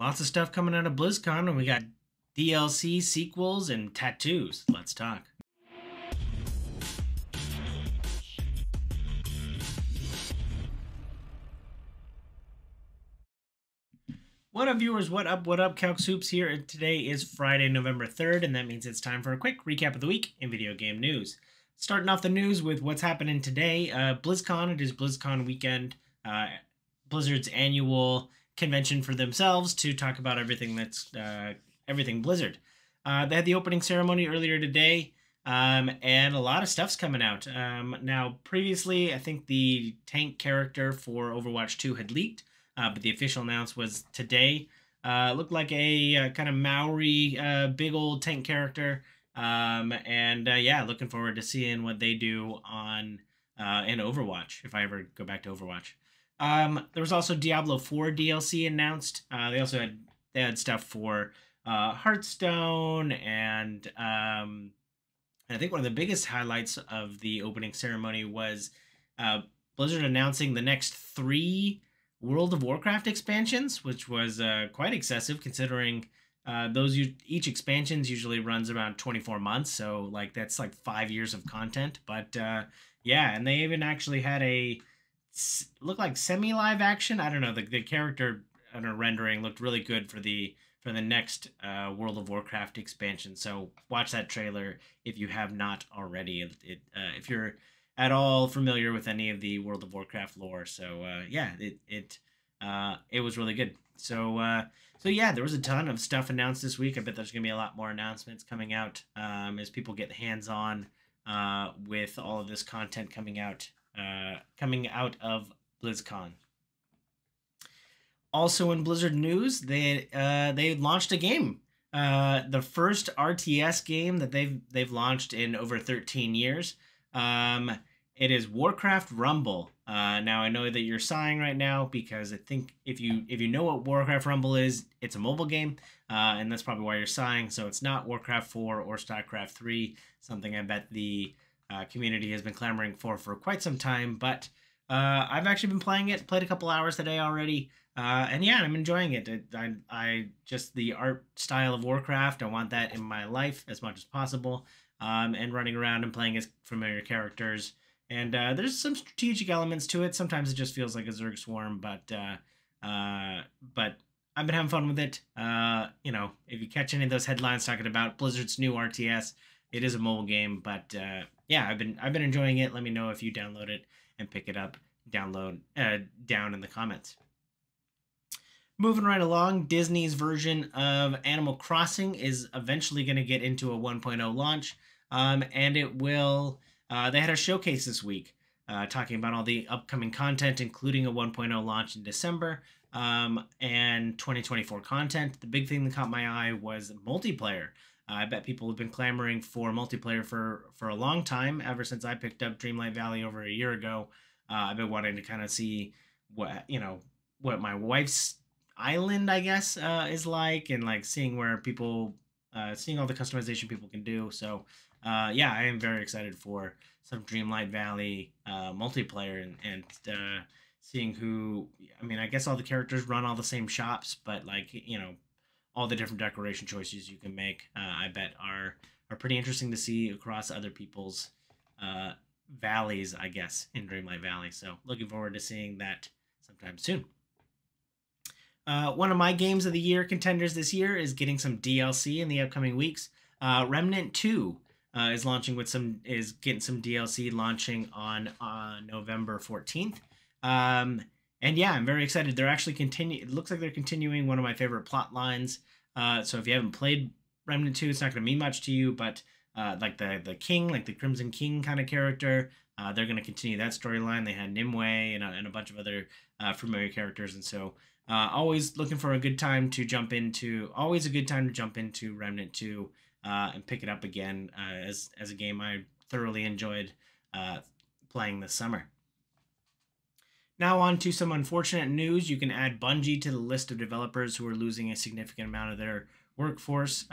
Lots of stuff coming out of BlizzCon, and we got DLC, sequels, and tattoos. Let's talk. What up, viewers? What up? What up? Calc Soups here, and today is Friday, November 3rd, and that means it's time for a quick recap of the week in video game news. Starting off the news with what's happening today, BlizzCon. It is BlizzCon weekend, Blizzard's annual convention for themselves to talk about everything that's everything Blizzard. They had the opening ceremony earlier today, and a lot of stuff's coming out. Now, previously, I think the tank character for Overwatch 2 had leaked, but the official announcement was today. Looked like a kind of Maori, big old tank character, yeah, looking forward to seeing what they do on in Overwatch, if I ever go back to Overwatch. There was also Diablo 4 DLC announced. They had stuff for Hearthstone, and I think one of the biggest highlights of the opening ceremony was Blizzard announcing the next 3 World of Warcraft expansions, which was quite excessive considering each expansions usually runs around 24 months, so like that's like 5 years of content. But yeah, and they even actually had a look like semi-live action. I don't know, the character rendering looked really good for the next World of Warcraft expansion. So watch that trailer if you have not already. If you're at all familiar with any of the World of Warcraft lore. So yeah, it was really good. So yeah, there was a ton of stuff announced this week. I bet there's gonna be a lot more announcements coming out as people get hands on with all of this content coming out of BlizzCon. Also in Blizzard news, they launched a game, the first RTS game that they've launched in over 13 years. It is Warcraft Rumble. Now I know that you're sighing right now because I think if you know what Warcraft Rumble is, it's a mobile game, and that's probably why you're sighing. So it's not Warcraft 4 or StarCraft 3, something I bet the community has been clamoring for quite some time. But I've actually been playing it, played a couple hours today already, and yeah, I'm enjoying it. I just the art style of Warcraft, I want that in my life as much as possible, and running around and playing as familiar characters. And there's some strategic elements to it. Sometimes it just feels like a Zerg swarm, but I've been having fun with it. You know, if you catch any of those headlines talking about Blizzard's new RTS, it is a mobile game, but yeah, I've been enjoying it. Let me know if you download it and pick it up. Down in the comments. Moving right along, Disney's version of Animal Crossing is eventually going to get into a 1.0 launch, and it will. They had a showcase this week talking about all the upcoming content, including a 1.0 launch in December and 2024 content. The big thing that caught my eye was multiplayer. I bet people have been clamoring for multiplayer for a long time, ever since I picked up Dreamlight Valley over a year ago. I've been wanting to kind of see what my wife's island, I guess, is like, and like seeing where people, seeing all the customization people can do. So yeah, I am very excited for some Dreamlight Valley multiplayer and seeing who. I mean, I guess all the characters run all the same shops, but like, you know, all the different decoration choices you can make, I bet are pretty interesting to see across other people's valleys, I guess, in Dreamlight Valley. So looking forward to seeing that sometime soon. One of my games of the year contenders this year is getting some DLC in the upcoming weeks. Remnant 2 is getting some DLC launching on November 14th. And yeah, I'm very excited. They're actually it looks like they're continuing one of my favorite plot lines. So if you haven't played Remnant 2, it's not going to mean much to you, but like the king, like the Crimson King kind of character, they're going to continue that storyline. They had Nimue and a bunch of other familiar characters, and so always looking for a good time to jump into. Always a good time to jump into Remnant 2 and pick it up again as a game I thoroughly enjoyed playing this summer. Now on to some unfortunate news. You can add Bungie to the list of developers who are losing a significant amount of their workforce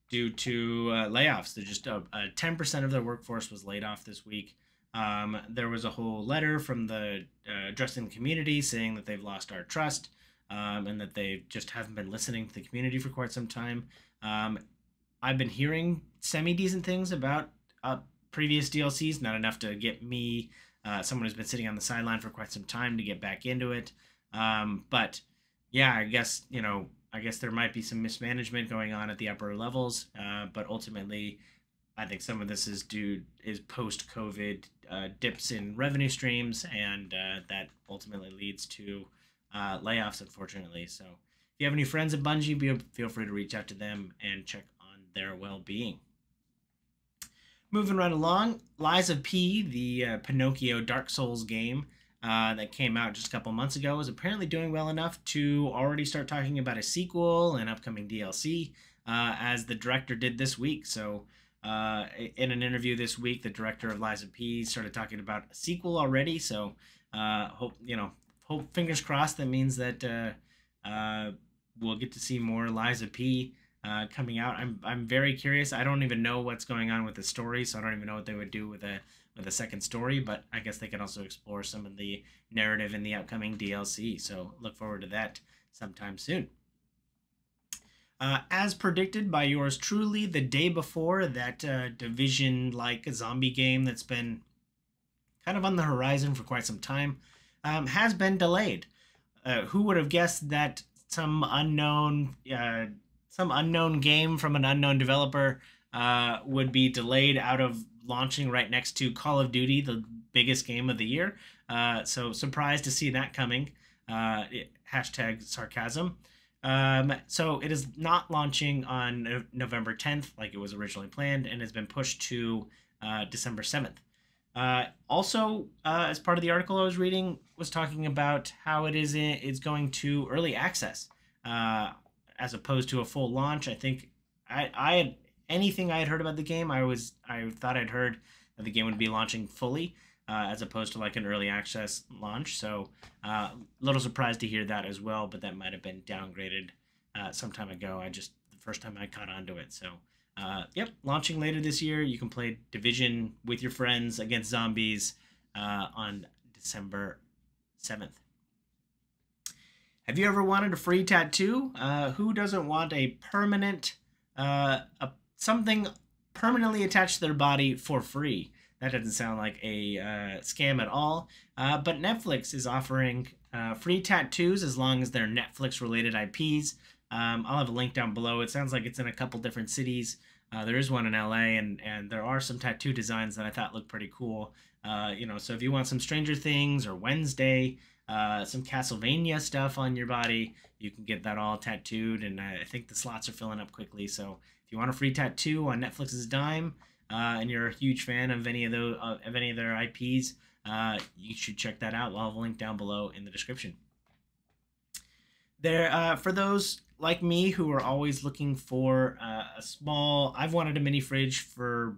due to layoffs. They're just 10% of their workforce was laid off this week. There was a whole letter from the addressing the community saying that they've lost our trust. and that they just haven't been listening to the community for quite some time. I've been hearing semi-decent things about previous DLCs, not enough to get me, someone who's been sitting on the sideline for quite some time, to get back into it. But yeah, I guess there might be some mismanagement going on at the upper levels, but ultimately, I think some of this is post-COVID dips in revenue streams, and that ultimately leads to layoffs, unfortunately. So if you have any friends at Bungie, feel free to reach out to them and check on their well-being. Moving right along, Lies of P, the Pinocchio Dark Souls game that came out just a couple months ago, is apparently doing well enough to already start talking about a sequel and upcoming DLC, as the director did this week. So in an interview this week, the director of Lies of P started talking about a sequel already. So hope fingers crossed that means that we'll get to see more Lies of P coming out. I'm very curious. I don't even know what's going on with the story, so I don't even know what they would do with a second story, but I guess they can also explore some of the narrative in the upcoming DLC. So look forward to that sometime soon. As predicted by yours truly, the day before, that Division-like zombie game that's been kind of on the horizon for quite some time has been delayed. Who would have guessed that some unknown game from an unknown developer would be delayed out of launching right next to Call of Duty, the biggest game of the year. So surprised to see that coming. Hashtag sarcasm. So it is not launching on November 10th like it was originally planned, and has been pushed to December 7th. Also, as part of the article I was reading, was talking about how it's going to early access as opposed to a full launch. I think I had anything I had heard about the game, I thought I'd heard that the game would be launching fully, as opposed to like an early access launch. So a little surprised to hear that as well, but that might have been downgraded some time ago. The first time I caught onto it. So yep, launching later this year. You can play Division with your friends against zombies on December 7th. Have you ever wanted a free tattoo? Who doesn't want a permanent, something permanently attached to their body for free? That doesn't sound like a scam at all. But Netflix is offering free tattoos as long as they're Netflix-related IPs. I'll have a link down below. It sounds like it's in a couple different cities. There is one in LA, and there are some tattoo designs that I thought looked pretty cool. So if you want some Stranger Things or Wednesday, some Castlevania stuff on your body, you can get that all tattooed, and I think the slots are filling up quickly. So if you want a free tattoo on Netflix's dime, and you're a huge fan of any of their IPs, you should check that out. I'll have a link down below in the description. There, for those like me who are always looking for I've wanted a mini fridge for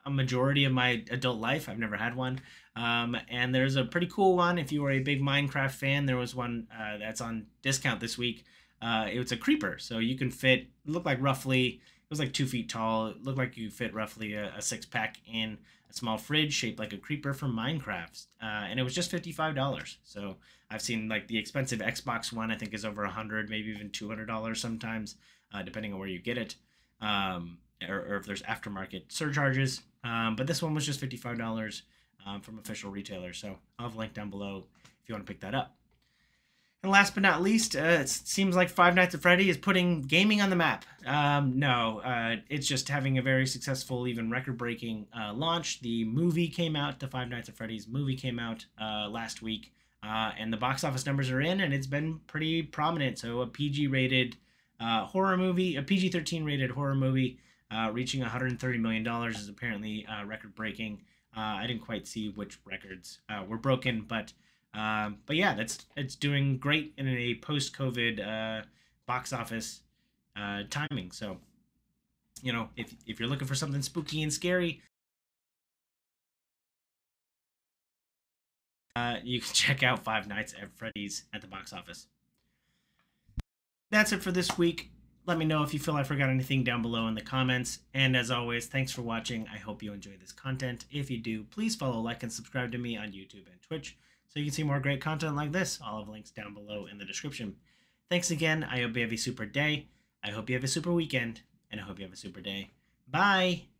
a majority of my adult life. I've never had one. And there's a pretty cool one. If you are a big Minecraft fan, there was one that's on discount this week. It was a creeper. So you can fit, it was like 2 feet tall. It looked like you fit roughly a 6-pack in a small fridge shaped like a creeper from Minecraft. And it was just $55. So I've seen like the expensive Xbox one, I think is over $100, maybe even $200 sometimes, depending on where you get it. Or if there's aftermarket surcharges. But this one was just $55 from official retailers. So I'll have a link down below if you want to pick that up. And last but not least, it seems like Five Nights at Freddy is putting gaming on the map. No, it's just having a very successful, even record-breaking launch. The movie came out, the Five Nights at Freddy's movie came out last week. And the box office numbers are in, and it's been pretty prominent. So a PG-rated horror movie, a PG-13 rated horror movie, reaching $130 million is apparently record-breaking. I didn't quite see which records were broken, but yeah, it's doing great in a post-COVID box office timing. So, if you're looking for something spooky and scary, you can check out Five Nights at Freddy's at the box office. That's it for this week. Let me know if you feel I forgot anything down below in the comments. And as always, thanks for watching. I hope you enjoy this content. If you do, please follow, like, and subscribe to me on YouTube and Twitch so you can see more great content like this. I'll have links down below in the description. Thanks again. I hope you have a super day. I hope you have a super weekend. And I hope you have a super day. Bye!